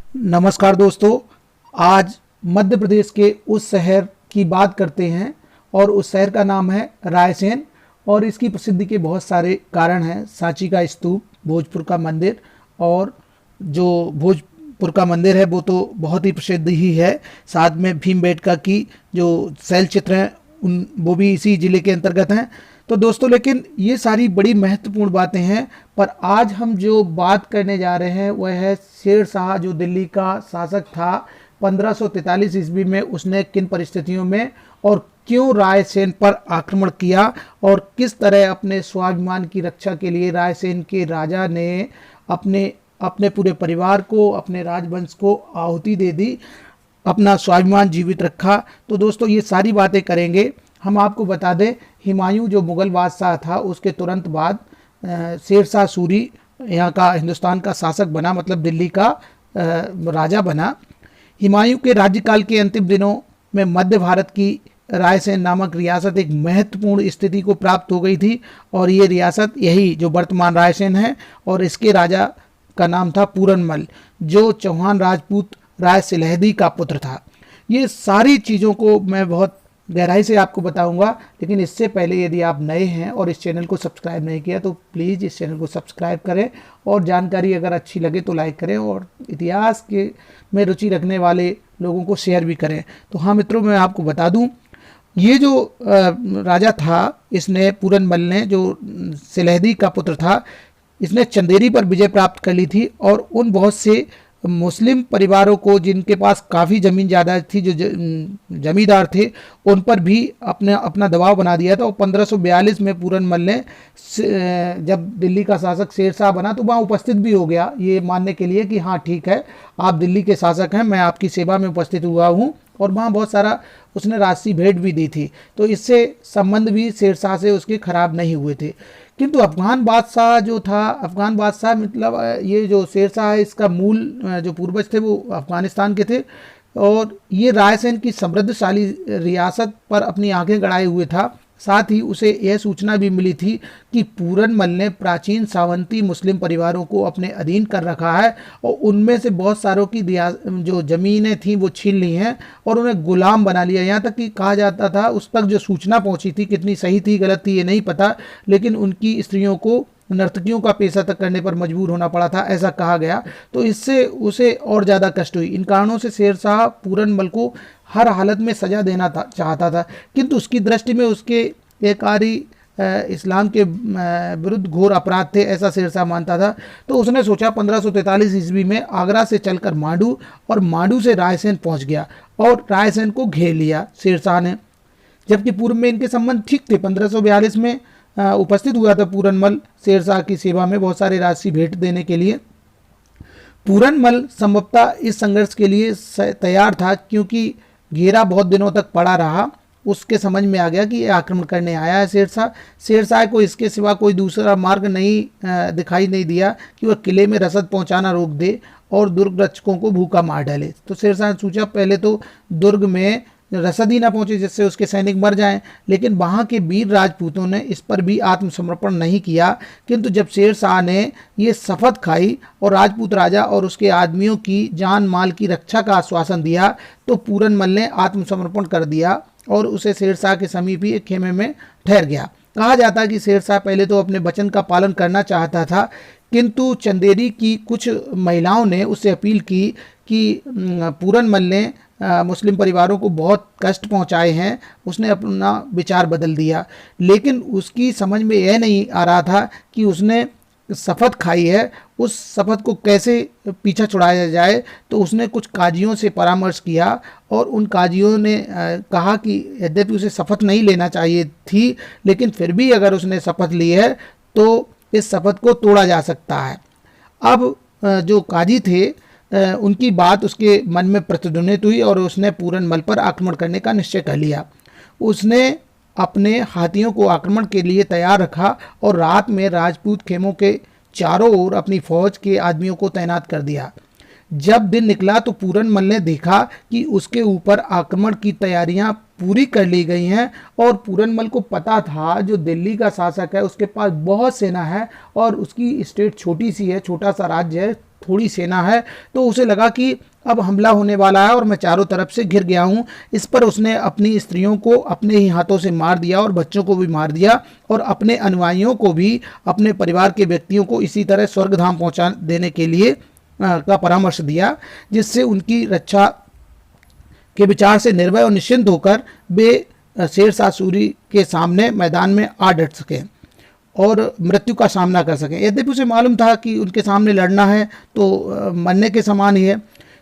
नमस्कार दोस्तों। आज मध्य प्रदेश के उस शहर की बात करते हैं और उस शहर का नाम है रायसेन। और इसकी प्रसिद्धि के बहुत सारे कारण हैं। सांची का स्तूप, भोजपुर का मंदिर, और जो भोजपुर का मंदिर है वो तो बहुत ही प्रसिद्ध ही है। साथ में भीमबेटका की जो शैल चित्र हैं उन वो भी इसी जिले के अंतर्गत हैं। तो दोस्तों, लेकिन ये सारी बड़ी महत्वपूर्ण बातें हैं, पर आज हम जो बात करने जा रहे हैं वह है शेर शाह, जो दिल्ली का शासक था 1543 ईस्वी में। उसने किन परिस्थितियों में और क्यों रायसेन पर आक्रमण किया और किस तरह अपने स्वाभिमान की रक्षा के लिए रायसेन के राजा ने अपने अपने पूरे परिवार को, अपने राजवंश को आहुति दे दी, अपना स्वाभिमान जीवित रखा। तो दोस्तों, ये सारी बातें करेंगे। हम आपको बता दें, हुमायूं जो मुगल बादशाह था उसके तुरंत बाद शेर शाह सूरी यहाँ का, हिंदुस्तान का शासक बना, मतलब दिल्ली का राजा बना। हुमायूं के राज्यकाल के अंतिम दिनों में मध्य भारत की रायसेन नामक रियासत एक महत्वपूर्ण स्थिति को प्राप्त हो गई थी। और ये रियासत यही जो वर्तमान रायसेन है, और इसके राजा का नाम था पूरनमल, जो चौहान राजपूत राय सिलहदी का पुत्र था। ये सारी चीज़ों को मैं बहुत गहराई से आपको बताऊंगा, लेकिन इससे पहले यदि आप नए हैं और इस चैनल को सब्सक्राइब नहीं किया तो प्लीज़ इस चैनल को सब्सक्राइब करें, और जानकारी अगर अच्छी लगे तो लाइक करें, और इतिहास के में रुचि रखने वाले लोगों को शेयर भी करें। तो हाँ मित्रों, मैं आपको बता दूं, ये जो राजा था, इसने पूरनमल ने, जो सिलहदी का पुत्र था, इसने चंदेरी पर विजय प्राप्त कर ली थी। और उन बहुत से मुस्लिम परिवारों को जिनके पास काफ़ी ज़मीन ज़्यादा थी, जो जमींदार थे, उन पर भी अपना दबाव बना दिया था। और 1542 में पूरनमल ने, जब दिल्ली का शासक शेर शाह बना, तो वहाँ उपस्थित भी हो गया ये मानने के लिए कि हाँ ठीक है, आप दिल्ली के शासक हैं, मैं आपकी सेवा में उपस्थित हुआ हूँ। और वहाँ बहुत सारा उसने राशि भेंट भी दी थी। तो इससे संबंध भी शेर शाह से उसके खराब नहीं हुए थे। किंतु अफगान बादशाह जो था, अफगान बादशाह मतलब ये जो शेर शाह है, इसका मूल जो पूर्वज थे वो अफगानिस्तान के थे। और ये रायसेन की समृद्धशाली रियासत पर अपनी आंखें गड़ाए हुए था। साथ ही उसे यह सूचना भी मिली थी कि पूरनमल ने प्राचीन सावंती मुस्लिम परिवारों को अपने अधीन कर रखा है, और उनमें से बहुत सारों की जो ज़मीनें थीं वो छीन ली हैं और उन्हें गुलाम बना लिया। यहाँ तक कि कहा जाता था, उस तक जो सूचना पहुँची थी, कितनी सही थी गलत थी ये नहीं पता, लेकिन उनकी स्त्रियों को नर्तकियों का पेशा तक करने पर मजबूर होना पड़ा था, ऐसा कहा गया। तो इससे उसे और ज़्यादा कष्ट हुई। इन कारणों से शेर शाह पूरनमल को हर हालत में सजा देना चाहता था, किंतु उसकी दृष्टि में उसके ये कार्य इस्लाम के विरुद्ध घोर अपराध थे, ऐसा शेर शाह मानता था। तो उसने सोचा 1543 ईस्वी में आगरा से चलकर मांडू, और मांडू से रायसेन पहुंच गया और रायसेन को घेर लिया शेर शाह ने। जबकि पूर्व में इनके संबंध ठीक थे। 1542 में उपस्थित हुआ था पूरनमल शेर शाह की सेवा में बहुत सारे राशि भेंट देने के लिए। पूरनमल संभवतः इस संघर्ष के लिए तैयार था, क्योंकि घेरा बहुत दिनों तक पड़ा रहा। उसके समझ में आ गया कि ये आक्रमण करने आया है शेर शाह। शेर शाह को इसके सिवा कोई दूसरा मार्ग नहीं दिखाई नहीं दिया कि वह किले में रसद पहुंचाना रोक दे और दुर्ग रक्षकों को भूखा मार डाले। तो शेर शाह ने सोचा पहले तो दुर्ग में रसद ही ना पहुंचे जिससे उसके सैनिक मर जाएं। लेकिन वहां के वीर राजपूतों ने इस पर भी आत्मसमर्पण नहीं किया। किंतु जब शेर शाह ने ये शपथ खाई और राजपूत राजा और उसके आदमियों की जान माल की रक्षा का आश्वासन दिया, तो पूरनमल ने आत्मसमर्पण कर दिया और उसे शेर शाह के समीप ही एक खेमे में ठहर गया। कहा जाता है कि शेर शाह पहले तो अपने वचन का पालन करना चाहता था, किंतु चंदेरी की कुछ महिलाओं ने उससे अपील की कि पूरनमल ने मुस्लिम परिवारों को बहुत कष्ट पहुंचाए हैं। उसने अपना विचार बदल दिया, लेकिन उसकी समझ में यह नहीं आ रहा था कि उसने शपथ खाई है, उस शपथ को कैसे पीछा छुड़ाया जाए। तो उसने कुछ काजियों से परामर्श किया और उन काजियों ने कहा कि यद्यपि उसे शपथ नहीं लेना चाहिए थी, लेकिन फिर भी अगर उसने शपथ ली है तो इस शपथ को तोड़ा जा सकता है। अब जो काजी थे उनकी बात उसके मन में प्रतिध्वनित हुई और उसने पूरनमल पर आक्रमण करने का निश्चय कर लिया। उसने अपने हाथियों को आक्रमण के लिए तैयार रखा और रात में राजपूत खेमों के चारों ओर अपनी फौज के आदमियों को तैनात कर दिया। जब दिन निकला तो पूरनमल ने देखा कि उसके ऊपर आक्रमण की तैयारियां पूरी कर ली गई हैं, और पूरनमल को पता था जो दिल्ली का शासक है उसके पास बहुत सेना है और उसकी स्टेट छोटी सी है, छोटा सा राज्य है, थोड़ी सेना है, तो उसे लगा कि अब हमला होने वाला है और मैं चारों तरफ से घिर गया हूँ। इस पर उसने अपनी स्त्रियों को अपने ही हाथों से मार दिया और बच्चों को भी मार दिया, और अपने अनुयायियों को भी, अपने परिवार के व्यक्तियों को इसी तरह स्वर्गधाम पहुंचा देने के लिए का परामर्श दिया, जिससे उनकी रक्षा के विचार से निर्भय और निश्चिंत होकर वे शेरशाह सूरी के सामने मैदान में आ डट सकें और मृत्यु का सामना कर सकें। यद्यपि उसे मालूम था कि उनके सामने लड़ना है तो मरने के समान ही है।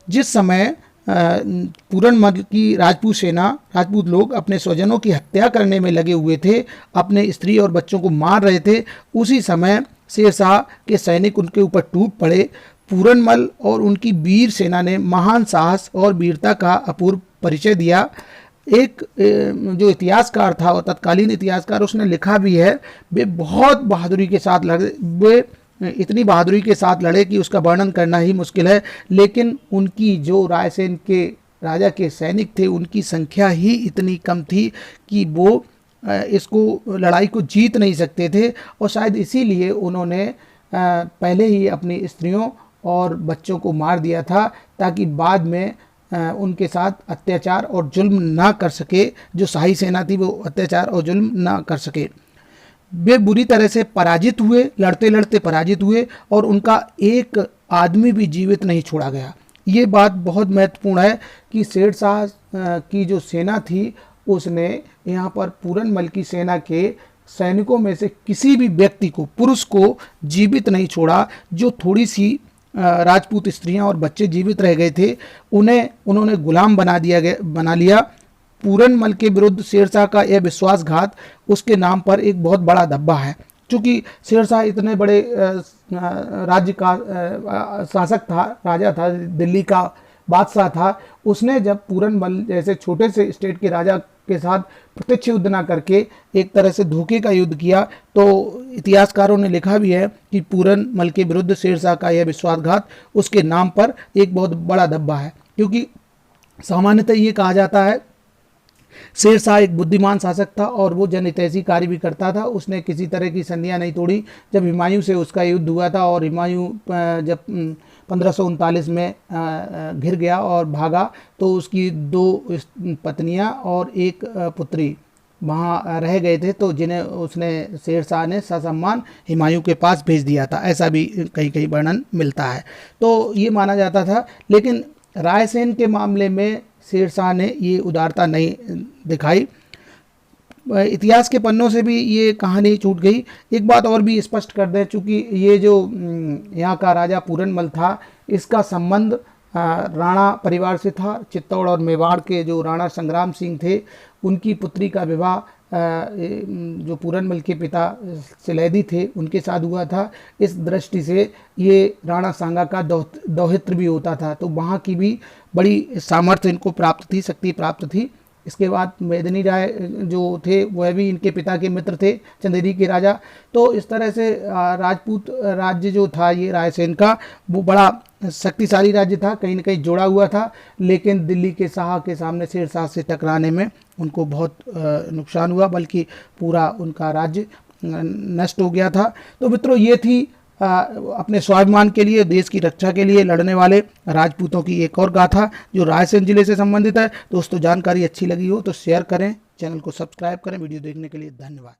जिस समय पूरनमल की राजपूत सेना, राजपूत लोग अपने स्वजनों की हत्या करने में लगे हुए थे, अपने स्त्री और बच्चों को मार रहे थे, उसी समय शेरशाह के सैनिक उनके ऊपर टूट पड़े। पूरनमल और उनकी वीर सेना ने महान साहस और वीरता का अपूर्व परिचय दिया। एक जो इतिहासकार था और तत्कालीन इतिहासकार, उसने लिखा भी है, वे बहुत बहादुरी के साथ लड़े, वे इतनी बहादुरी के साथ लड़े कि उसका वर्णन करना ही मुश्किल है। लेकिन उनकी जो रायसेन के राजा के सैनिक थे, उनकी संख्या ही इतनी कम थी कि वो इसको लड़ाई को जीत नहीं सकते थे, और शायद इसीलिए उन्होंने पहले ही अपनी स्त्रियों और बच्चों को मार दिया था, ताकि बाद में उनके साथ अत्याचार और जुल्म ना कर सके, जो शाही सेना थी वो अत्याचार और जुल्म ना कर सके। वे बुरी तरह से पराजित हुए, लड़ते लड़ते पराजित हुए, और उनका एक आदमी भी जीवित नहीं छोड़ा गया। ये बात बहुत महत्वपूर्ण है कि शेरशाह की जो सेना थी, उसने यहाँ पर पूरनमल की सेना के सैनिकों में से किसी भी व्यक्ति को, पुरुष को जीवित नहीं छोड़ा। जो थोड़ी सी राजपूत स्त्रियां और बच्चे जीवित रह गए थे, उन्हें उन्होंने गुलाम बना लिया। पूरनमल के विरुद्ध शेरशाह का यह विश्वासघात उसके नाम पर एक बहुत बड़ा धब्बा है। क्योंकि शेरशाह इतने बड़े राज्य का शासक था, राजा था, दिल्ली का बादशाह था। उसने जब पूरनमल जैसे छोटे से स्टेट के राजा के साथ प्रत्यक्ष युद्ध ना करके एक तरह से धोखे का युद्ध किया, तो इतिहासकारों ने लिखा भी है कि पूरनमल के विरुद्ध शेरशाह का यह विश्वासघात उसके नाम पर एक बहुत बड़ा धब्बा है। क्योंकि सामान्यतः ये कहा जाता है, शेरशाह एक बुद्धिमान शासक था और वो जनहितैषी कार्य भी करता था। उसने किसी तरह की संधियां नहीं तोड़ी। जब हुमायूं से उसका युद्ध हुआ था और हुमायूं जब 1539 में घिर गया और भागा, तो उसकी 2 पत्नियां और एक पुत्री वहाँ रह गए थे, तो जिन्हें उसने शेरशाह ने ससम्मान हुमायूं के पास भेज दिया था। ऐसा भी कहीं कहीं वर्णन मिलता है। तो ये माना जाता था। लेकिन रायसेन के मामले में शेरशाह ने ये उदारता नहीं दिखाई। इतिहास के पन्नों से भी ये कहानी छूट गई। एक बात और भी स्पष्ट कर दें, चूँकि ये जो यहाँ का राजा पूरनमल था, इसका संबंध राणा परिवार से था। चित्तौड़ और मेवाड़ के जो राणा संग्राम सिंह थे, उनकी पुत्री का विवाह जो पूरनमल के पिता सिलैदी थे उनके साथ हुआ था। इस दृष्टि से ये राणा सांगा का दौहित्र भी होता था, तो वहाँ की भी बड़ी सामर्थ्य इनको प्राप्त थी, शक्ति प्राप्त थी। इसके बाद मेदिनी राय जो थे वह भी इनके पिता के मित्र थे, चंदेरी के राजा। तो इस तरह से राजपूत राज्य जो था ये रायसेन का, वो बड़ा शक्तिशाली राज्य था, कहीं न कहीं जोड़ा हुआ था। लेकिन दिल्ली के शाह के सामने शेरशाह से टकराने में उनको बहुत नुकसान हुआ, बल्कि पूरा उनका राज्य नष्ट हो गया था। तो मित्रों, ये थी अपने स्वाभिमान के लिए, देश की रक्षा के लिए लड़ने वाले राजपूतों की एक और गाथा जो रायसेन जिले से संबंधित है। दोस्तों, जानकारी अच्छी लगी हो तो शेयर करें, चैनल को सब्सक्राइब करें। वीडियो देखने के लिए धन्यवाद।